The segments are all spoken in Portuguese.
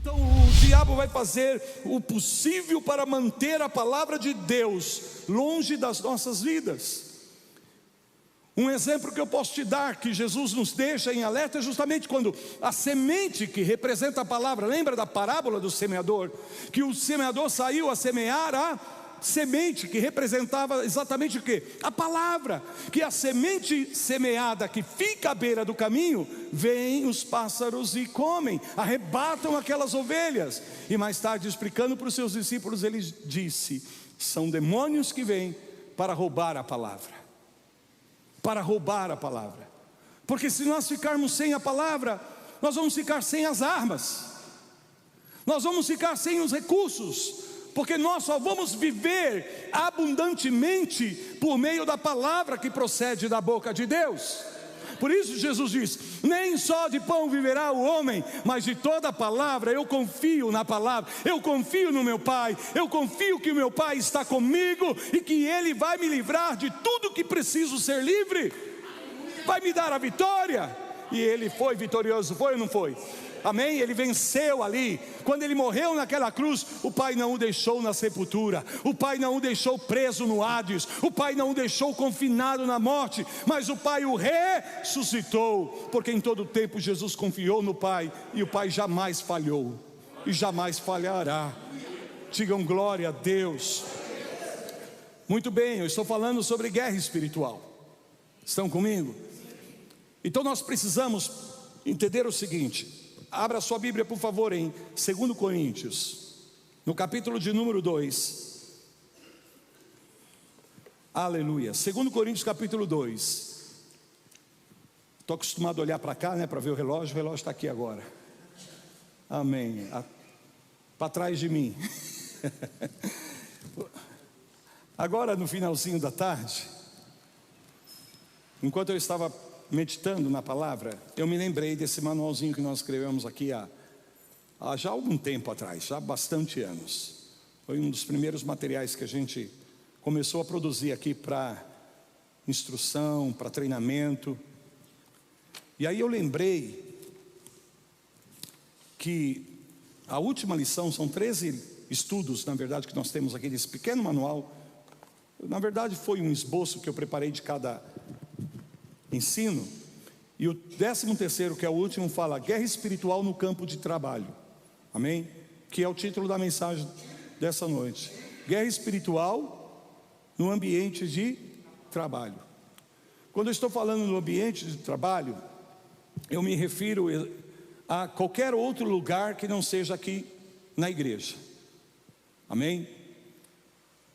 Então o diabo vai fazer o possível para manter a palavra de Deus longe das nossas vidas. Um exemplo que eu posso te dar, que Jesus nos deixa em alerta, é justamente quando a semente que representa a palavra, lembra da parábola do semeador? Que o semeador saiu a semear a semente, que representava exatamente o quê? A palavra. Que a semente semeada que fica à beira do caminho, vêm os pássaros e comem, arrebatam aquelas ovelhas. E mais tarde, explicando para os seus discípulos, ele disse: são demônios que vêm para roubar a palavra. Para roubar a palavra. Porque se nós ficarmos sem a palavra, nós vamos ficar sem as armas, nós vamos ficar sem os recursos, porque nós só vamos viver abundantemente por meio da palavra que procede da boca de Deus. Por isso Jesus diz: nem só de pão viverá o homem, mas de toda a palavra. Eu confio na palavra, eu confio no meu Pai, eu confio que o meu Pai está comigo e que Ele vai me livrar de tudo que preciso ser livre, vai me dar a vitória. E Ele foi vitorioso, foi ou não foi? Amém? Ele venceu ali. Quando Ele morreu naquela cruz, o Pai não o deixou na sepultura, o Pai não o deixou preso no Hades, o Pai não o deixou confinado na morte, mas o Pai o ressuscitou, porque em todo tempo Jesus confiou no Pai, e o Pai jamais falhou e jamais falhará. Digam glória a Deus. Muito bem, eu estou falando sobre guerra espiritual. Estão comigo? Então nós precisamos entender o seguinte. Abra sua Bíblia, por favor, em 2 Coríntios, no capítulo de número 2. Aleluia. 2 Coríntios capítulo 2. Estou acostumado a olhar para cá, né, para ver o relógio está aqui agora. Amém. Para trás de mim. Agora, no finalzinho da tarde, enquanto eu estava meditando na palavra, eu me lembrei desse manualzinho que nós escrevemos aqui há já algum tempo atrás, já há bastante anos. Foi um dos primeiros materiais que a gente começou a produzir aqui para instrução, para treinamento. E aí eu lembrei que a última lição, são 13 estudos, na verdade, que nós temos aqui desse pequeno manual. Na verdade foi um esboço que eu preparei de cada ensino. E o 13º, que é o último, fala guerra espiritual no campo de trabalho. Amém? Que é o título da mensagem dessa noite. Guerra espiritual no ambiente de trabalho. Quando eu estou falando no ambiente de trabalho, eu me refiro a qualquer outro lugar que não seja aqui na igreja. Amém?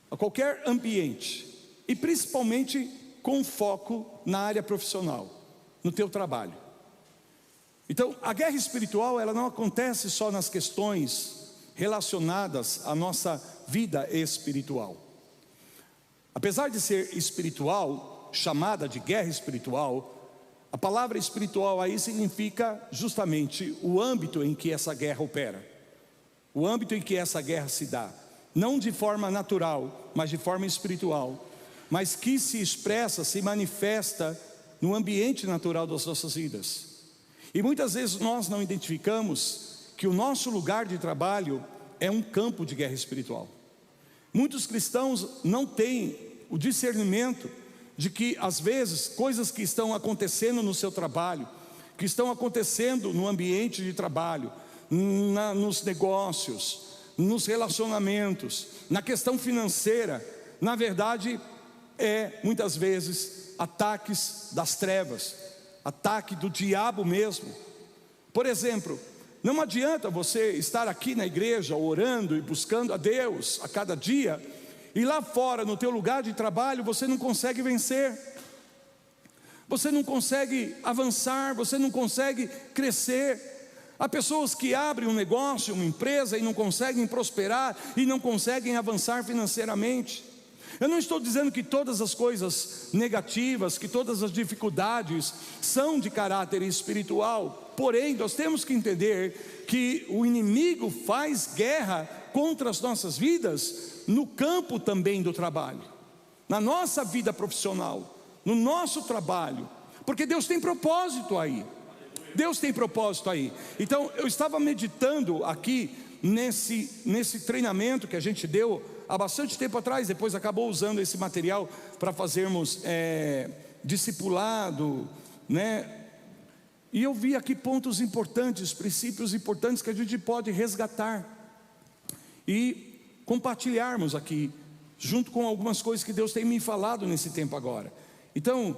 A qualquer ambiente, e principalmente com foco na área profissional, no teu trabalho. Então, a guerra espiritual, ela não acontece só nas questões relacionadas à nossa vida espiritual. Apesar de ser espiritual, chamada de guerra espiritual, a palavra espiritual aí significa justamente o âmbito em que essa guerra opera, o âmbito em que essa guerra se dá, não de forma natural, mas de forma espiritual, mas que se expressa, se manifesta no ambiente natural das nossas vidas. E muitas vezes nós não identificamos que o nosso lugar de trabalho é um campo de guerra espiritual. Muitos cristãos não têm o discernimento de que às vezes coisas que estão acontecendo no seu trabalho, que estão acontecendo no ambiente de trabalho, nos negócios, nos relacionamentos, na questão financeira, na verdade muitas vezes ataques das trevas, ataque do diabo mesmo. Por exemplo, não adianta você estar aqui na igreja orando e buscando a Deus a cada dia, e lá fora no teu lugar de trabalho você não consegue vencer, você não consegue avançar, você não consegue crescer. Há pessoas que abrem um negócio, uma empresa, e não conseguem prosperar, e não conseguem avançar financeiramente. Eu não estou dizendo que todas as coisas negativas, que todas as dificuldades são de caráter espiritual. Porém, nós temos que entender que o inimigo faz guerra contra as nossas vidas no campo também do trabalho, na nossa vida profissional, no nosso trabalho, porque Deus tem propósito aí. Deus tem propósito aí. Então eu estava meditando aqui nesse treinamento que a gente deu há bastante tempo atrás. Depois acabou usando esse material para fazermos discipulado, né? E eu vi aqui pontos importantes, princípios importantes que a gente pode resgatar e compartilharmos aqui, junto com algumas coisas que Deus tem me falado nesse tempo agora. Então,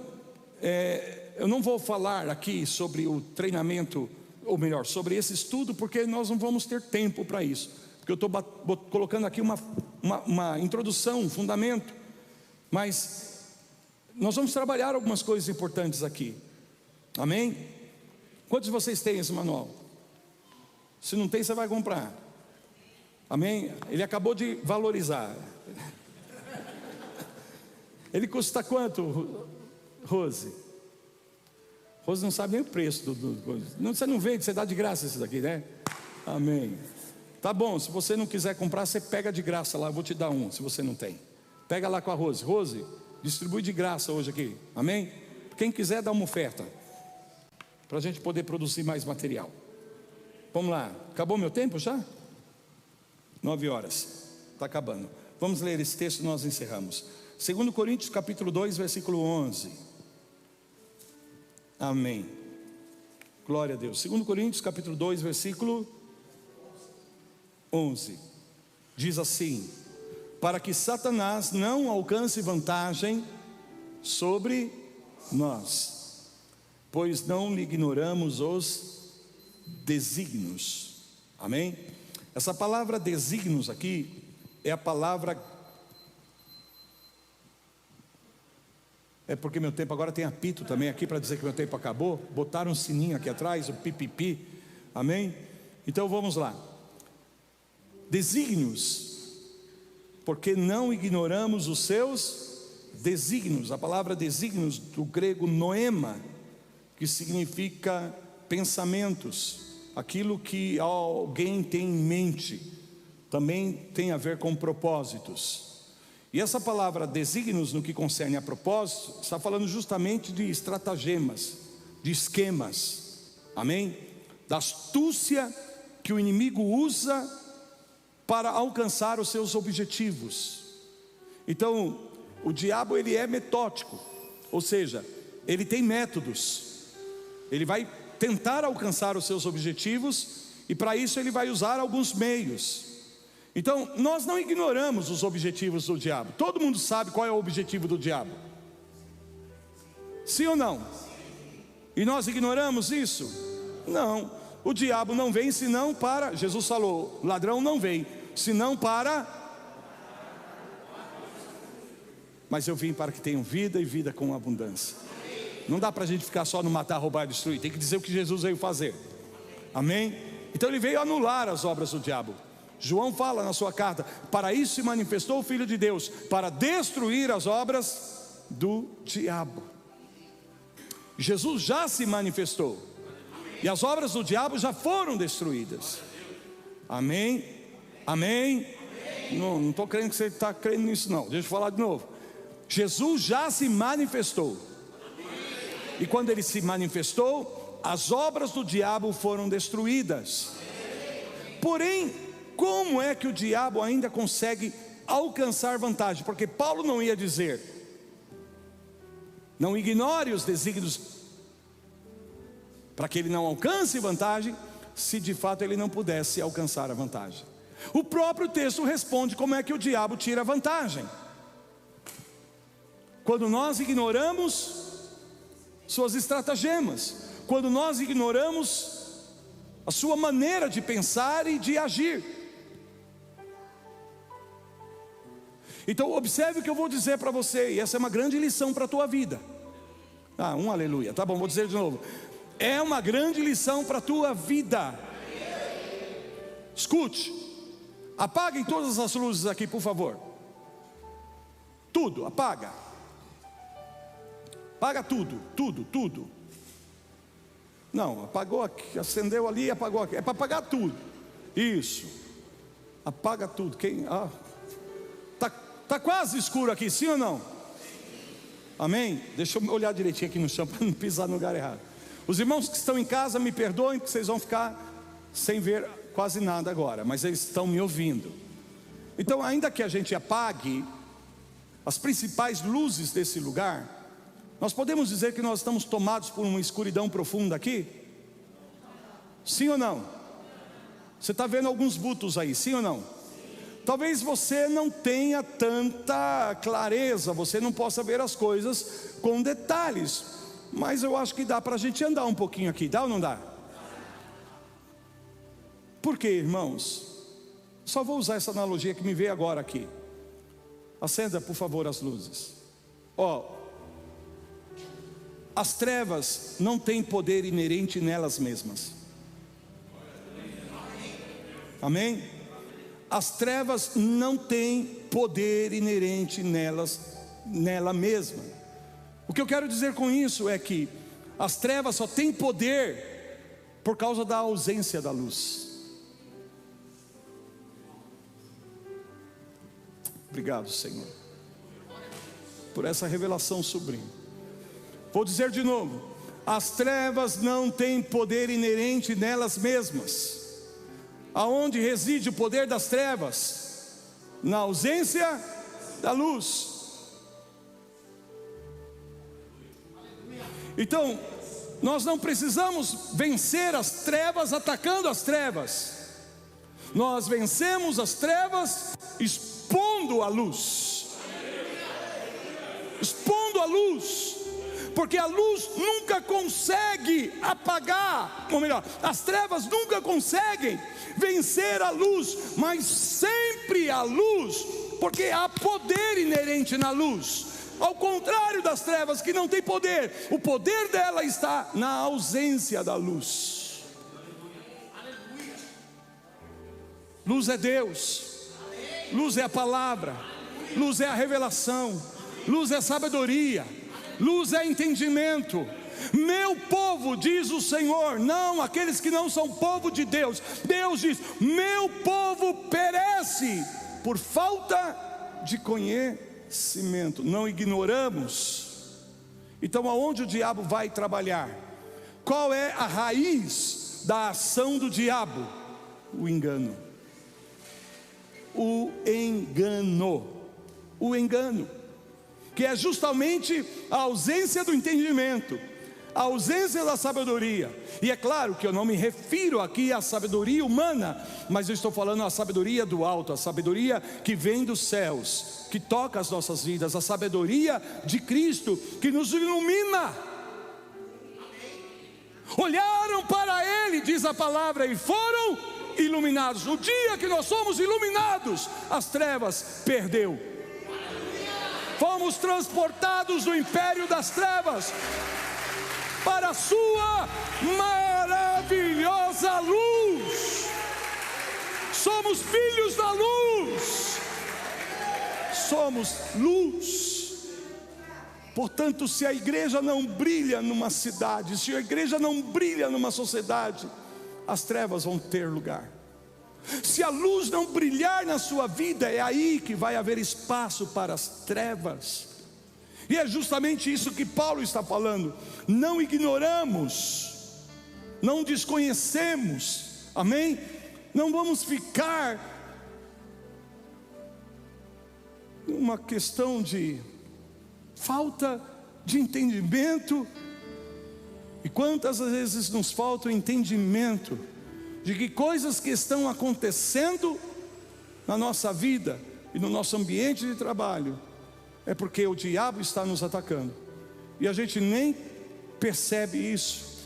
eu não vou falar aqui sobre o treinamento, ou melhor, sobre esse estudo, porque nós não vamos ter tempo para isso. Porque eu estou colocando aqui uma introdução, um fundamento. Mas nós vamos trabalhar algumas coisas importantes aqui. Amém? Quantos de vocês têm esse manual? Se não tem, você vai comprar. Amém? Ele acabou de valorizar. Ele custa quanto, Rose? Rose não sabe nem o preço não, você não vende, você dá de graça isso daqui, né? Amém. Tá bom, se você não quiser comprar, você pega de graça lá, eu vou te dar um, se você não tem. Pega lá com a Rose. Rose, distribui de graça hoje aqui. Amém? Quem quiser, dá uma oferta, para a gente poder produzir mais material. Vamos lá, acabou meu tempo já? 9 horas, está acabando. Vamos ler esse texto e nós encerramos. 2 Coríntios capítulo 2, versículo 11. Amém. Glória a Deus. 2 Coríntios capítulo 2, versículo 11. Diz assim: para que Satanás não alcance vantagem sobre nós, pois não lhe ignoramos os desígnios. Amém? Essa palavra desígnios aqui é a palavra... É porque meu tempo agora tem apito também aqui para dizer que meu tempo acabou. Botaram um sininho aqui atrás, o pipipi. Amém? Então vamos lá. Desígnios, porque não ignoramos os seus desígnios. A palavra desígnios do grego noema, que significa pensamentos, aquilo que alguém tem em mente, também tem a ver com propósitos. E essa palavra desígnios, no que concerne a propósito, está falando justamente de estratagemas, de esquemas, amém? Da astúcia que o inimigo usa para alcançar os seus objetivos. Então, o diabo, ele é metódico, ou seja, ele tem métodos. Ele vai tentar alcançar os seus objetivos, e para isso ele vai usar alguns meios. Então, nós não ignoramos os objetivos do diabo. Todo mundo sabe qual é o objetivo do diabo. Sim ou não? E nós ignoramos isso? Não. O diabo não vem senão para... Jesus falou, ladrão não vem senão para... Mas eu vim para que tenham vida e vida com abundância. Não dá para a gente ficar só no matar, roubar e destruir. Tem que dizer o que Jesus veio fazer. Amém? Então ele veio anular as obras do diabo. João fala na sua carta: para isso se manifestou o Filho de Deus, para destruir as obras do diabo. Jesus já se manifestou, e as obras do diabo já foram destruídas. Amém? Amém? Não estou crendo que você está crendo nisso não. Deixa eu falar de novo. Jesus já se manifestou, e quando ele se manifestou, as obras do diabo foram destruídas. Porém, como é que o diabo ainda consegue alcançar vantagem? Porque Paulo não ia dizer: não ignore os desígnios, para que ele não alcance vantagem, se de fato ele não pudesse alcançar a vantagem. O próprio texto responde como é que o diabo tira vantagem. Quando nós ignoramos suas estratagemas, quando nós ignoramos a sua maneira de pensar e de agir. Então observe o que eu vou dizer para você, e essa é uma grande lição para a tua vida. Um aleluia, tá bom, vou dizer de novo. É uma grande lição para a tua vida. Escute, apaguem todas as luzes aqui, por favor. Tudo, apaga. Apaga tudo, tudo. Não, apagou aqui, acendeu ali e apagou aqui. É para apagar tudo. Isso. Apaga tudo. Tá quase escuro aqui, sim ou não? Amém? Deixa eu olhar direitinho aqui no chão para não pisar no lugar errado. Os irmãos que estão em casa, me perdoem, porque vocês vão ficar sem ver quase nada agora, mas eles estão me ouvindo. Então, ainda que a gente apague as principais luzes desse lugar, nós podemos dizer que nós estamos tomados por uma escuridão profunda aqui? Sim ou não? Você está vendo alguns vultos aí, sim ou não? Talvez você não tenha tanta clareza, você não possa ver as coisas com detalhes, mas eu acho que dá para a gente andar um pouquinho aqui, dá ou não dá? Por quê, irmãos? Só vou usar essa analogia que me veio agora aqui. Acenda, por favor, as luzes. As trevas não têm poder inerente nelas mesmas. Amém? As trevas não têm poder inerente nela mesma. O que eu quero dizer com isso é que as trevas só têm poder por causa da ausência da luz. Obrigado, Senhor, por essa revelação sublime. Vou dizer de novo: as trevas não têm poder inerente nelas mesmas. Aonde reside o poder das trevas? Na ausência da luz. Então, nós não precisamos vencer as trevas atacando as trevas. Nós vencemos as trevas expondo a luz. Expondo a luz. Porque a luz nunca consegue apagar, ou melhor, as trevas nunca conseguem vencer a luz, mas sempre a luz, porque há poder inerente na luz. Ao contrário das trevas, que não tem poder, o poder dela está na ausência da luz. Luz é Deus, luz é a palavra, luz é a revelação, luz é sabedoria, luz é entendimento. Meu povo, diz o Senhor, não aqueles que não são povo de Deus. Deus diz: meu povo perece por falta de conhecimento. Não ignoramos. Então, aonde o diabo vai trabalhar? Qual é a raiz da ação do diabo? O engano. O engano. O engano, que é justamente a ausência do entendimento, a ausência da sabedoria. E é claro que eu não me refiro aqui à sabedoria humana, mas eu estou falando à sabedoria do alto, a sabedoria que vem dos céus, que toca as nossas vidas, a sabedoria de Cristo, que nos ilumina. Olharam para Ele, diz a palavra, e foram iluminados. O dia que nós somos iluminados, as trevas perdeu. Fomos transportados do império das trevas para a sua maravilhosa luz. Somos filhos da luz. Somos luz. Portanto, se a igreja não brilha numa cidade, se a igreja não brilha numa sociedade, as trevas vão ter lugar. Se a luz não brilhar na sua vida, é aí que vai haver espaço para as trevas. E é justamente isso que Paulo está falando. Não ignoramos, não desconhecemos, amém? Não vamos ficar numa questão de falta de entendimento. E quantas vezes nos falta o entendimento de que coisas que estão acontecendo na nossa vida e no nosso ambiente de trabalho é porque o diabo está nos atacando, e a gente nem percebe isso.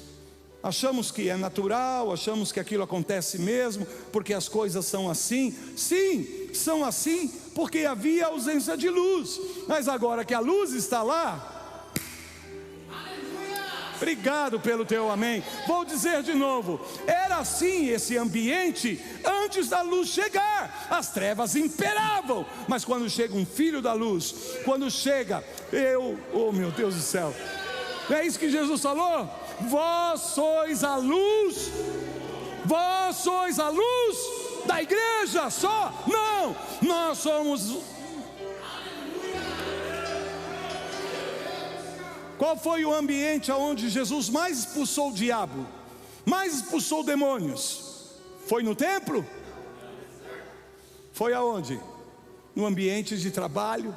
Achamos que é natural, achamos que aquilo acontece mesmo, porque as coisas são assim. Sim, são assim porque havia ausência de luz, mas agora que a luz está lá, obrigado pelo teu amém. Vou dizer de novo: era assim esse ambiente antes da luz chegar. As trevas imperavam, mas quando chega um filho da luz, quando chega oh meu Deus do céu, não é isso que Jesus falou? Vós sois a luz. Vós sois a luz da igreja só? Não, nós somos Qual foi o ambiente onde Jesus mais expulsou o diabo, mais expulsou demônios? Foi no templo? Foi aonde? No ambiente de trabalho.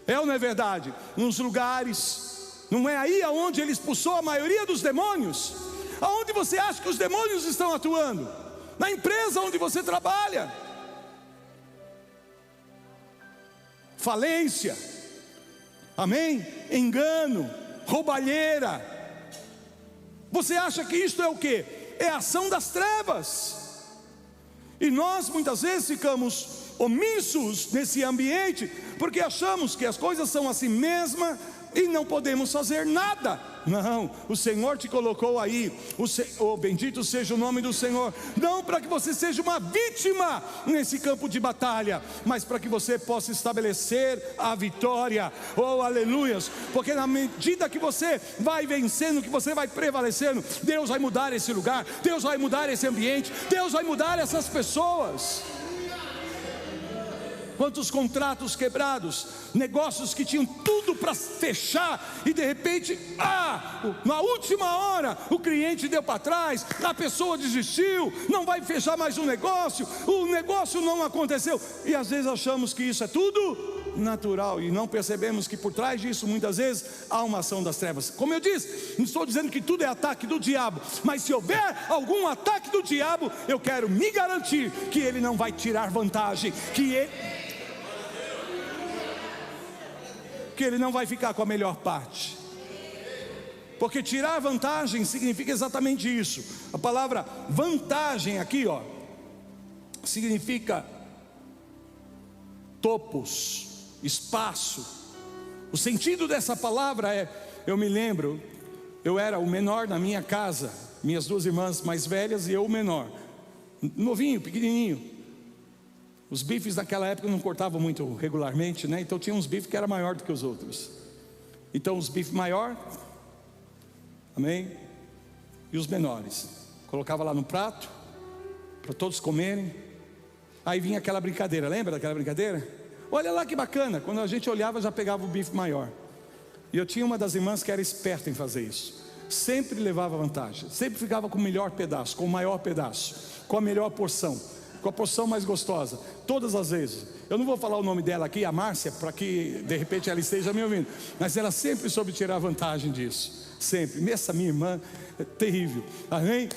É ou não é verdade? Nos lugares. Não é aí aonde ele expulsou a maioria dos demônios? Aonde você acha que os demônios estão atuando? Na empresa onde você trabalha. Falência, amém? Engano, roubalheira. Você acha que isto é o quê? É a ação das trevas. E nós muitas vezes ficamos omissos nesse ambiente, porque achamos que as coisas são assim mesma e não podemos fazer nada. Não, o Senhor te colocou aí, bendito seja o nome do Senhor, não para que você seja uma vítima nesse campo de batalha, mas para que você possa estabelecer a vitória. Oh, aleluias, porque na medida que você vai vencendo, que você vai prevalecendo, Deus vai mudar esse lugar, Deus vai mudar esse ambiente, Deus vai mudar essas pessoas. Quantos contratos quebrados, negócios que tinham tudo para fechar e de repente, na última hora, o cliente deu para trás, a pessoa desistiu, não vai fechar mais o negócio não aconteceu. E às vezes achamos que isso é tudo natural e não percebemos que por trás disso muitas vezes há uma ação das trevas. Como eu disse, não estou dizendo que tudo é ataque do diabo, mas se houver algum ataque do diabo, eu quero me garantir que ele não vai tirar vantagem, que ele não vai ficar com a melhor parte. Porque tirar vantagem significa exatamente isso. A palavra vantagem aqui, significa topos, espaço. O sentido dessa palavra é, eu me lembro, eu era o menor na minha casa, minhas duas irmãs mais velhas e eu o menor, novinho, pequenininho. Os bifes naquela época não cortavam muito regularmente, né? Então tinha uns bifes que era maior do que os outros. Então os bifes maior, amém? E os menores, colocava lá no prato, para todos comerem. Aí vinha aquela brincadeira, lembra daquela brincadeira? Olha lá que bacana, quando a gente olhava já pegava o bife maior. E eu tinha uma das irmãs que era esperta em fazer isso. Sempre levava vantagem, sempre ficava com o melhor pedaço, com o maior pedaço, com a melhor porção, com a porção mais gostosa, todas as vezes. Eu não vou falar o nome dela aqui, a Márcia, para que de repente ela esteja me ouvindo, mas ela sempre soube tirar vantagem disso, sempre. Essa minha irmã é terrível, amém?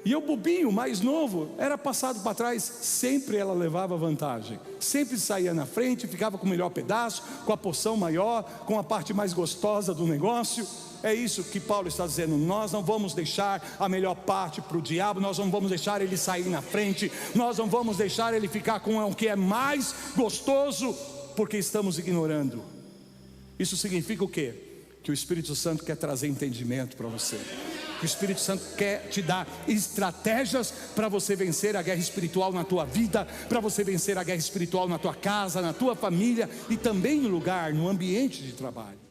E eu, bobinho, mais novo, era passado para trás. Sempre ela levava vantagem, sempre saía na frente, ficava com o melhor pedaço, com a porção maior, com a parte mais gostosa do negócio. É isso que Paulo está dizendo. Nós não vamos deixar a melhor parte para o diabo, nós não vamos deixar ele sair na frente, nós não vamos deixar ele ficar com o que é mais gostoso, porque estamos ignorando. Isso significa o quê? Que o Espírito Santo quer trazer entendimento para você, que o Espírito Santo quer te dar estratégias para você vencer a guerra espiritual na tua vida, para você vencer a guerra espiritual na tua casa, na tua família e também no lugar, no ambiente de trabalho.